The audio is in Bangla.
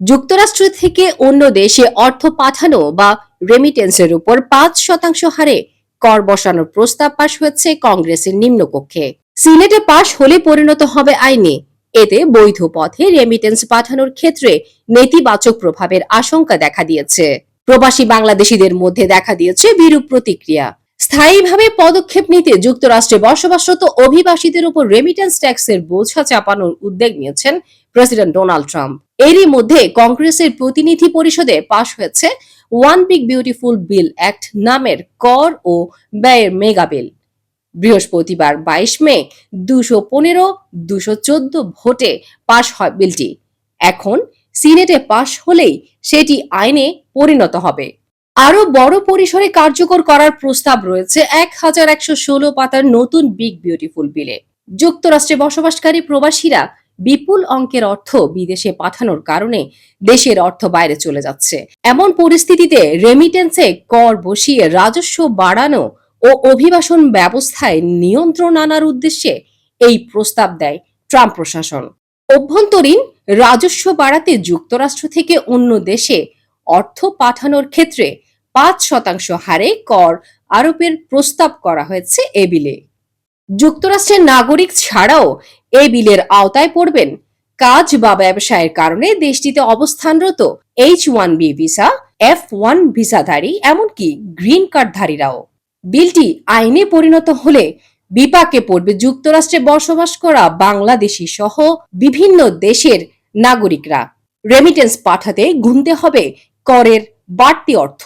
যুক্তরাষ্ট্র থেকে অন্য দেশে অর্থ পাঠানো বা রেমিটেন্সের উপর ৫% হারে কর বসানোর প্রস্তাব পাশ হয়েছে কংগ্রেসের নিম্নকক্ষে। সিনেটে পাশ হলে পরিণত হবে আইনে। এতে বৈধ পথে রেমিটেন্স পাঠানোর ক্ষেত্রে নেতিবাচক প্রভাবের আশঙ্কা দেখা দিয়েছে। প্রবাসী বাংলাদেশিদের মধ্যে দেখা দিয়েছে বিরূপ প্রতিক্রিয়া। স্থায়ীভাবে পদক্ষেপ নিতে যুক্তরাষ্ট্রে বসবাসরত অভিবাসীদের উপর রেমিটেন্স ট্যাক্সের বোঝা চাপানোর উদ্যোগ নিয়েছেন প্রেসিডেন্ট ডোনাল্ড ট্রাম্প। এরই মধ্যে কংগ্রেসের প্রতিনিধি পরিষদে পাশ হয়েছে one big beautiful bill act নামের কর ও ব্যয়ের মেগা বিল। বৃহস্পতিবার ২২ মে ২১৫-২১৪ ভোটে পাশ হয় বিলটি। এখন সিনেটে পাশ হলেই সেটি আইনে পরিণত হবে। আরো বড় পরিসরে কার্যকর করার প্রস্তাব রয়েছে ১১১৬ পাতার নতুন বিগ বিউটিফুল বিলে। যুক্তরাষ্ট্রে বসবাসকারী প্রবাসীরা বিপুল অঙ্কের অর্থ বিদেশে পাঠানোর কারণে দেশের অর্থ বাইরে চলে যাচ্ছে। এমন পরিস্থিতিতে রেমিটেন্সে কর বসিয়ে রাজস্ব বাড়ানো ও অভিবাসন ব্যবস্থায় নিয়ন্ত্রণ আনার উদ্দেশ্যে এই প্রস্তাব দেয় ট্রাম্প প্রশাসন। অভ্যন্তরীণ রাজস্ব বাড়াতে যুক্তরাষ্ট্র থেকে অন্য দেশে অর্থ পাঠানোর ক্ষেত্রে ৫% হারে কর আরোপের প্রস্তাব করা হয়েছে এ বিলে। যুক্তরাষ্ট্রের নাগরিক ছাড়াও এ বিলের আওতায় পড়বেন কাজ বা ব্যবসায়ের কারণে দেশটিতে অবস্থানরত H-1B ভিসা, F-1 ভিসাধারী, এমনকি গ্রিন কার্ডধারীরাও। বিলটি আইনে পরিণত হলে বিপাকে পড়বে যুক্তরাষ্ট্রে বসবাস করা বাংলাদেশি সহ বিভিন্ন দেশের নাগরিকরা। রেমিটেন্স পাঠাতে গুনতে হবে করের বাড়তি অর্থ।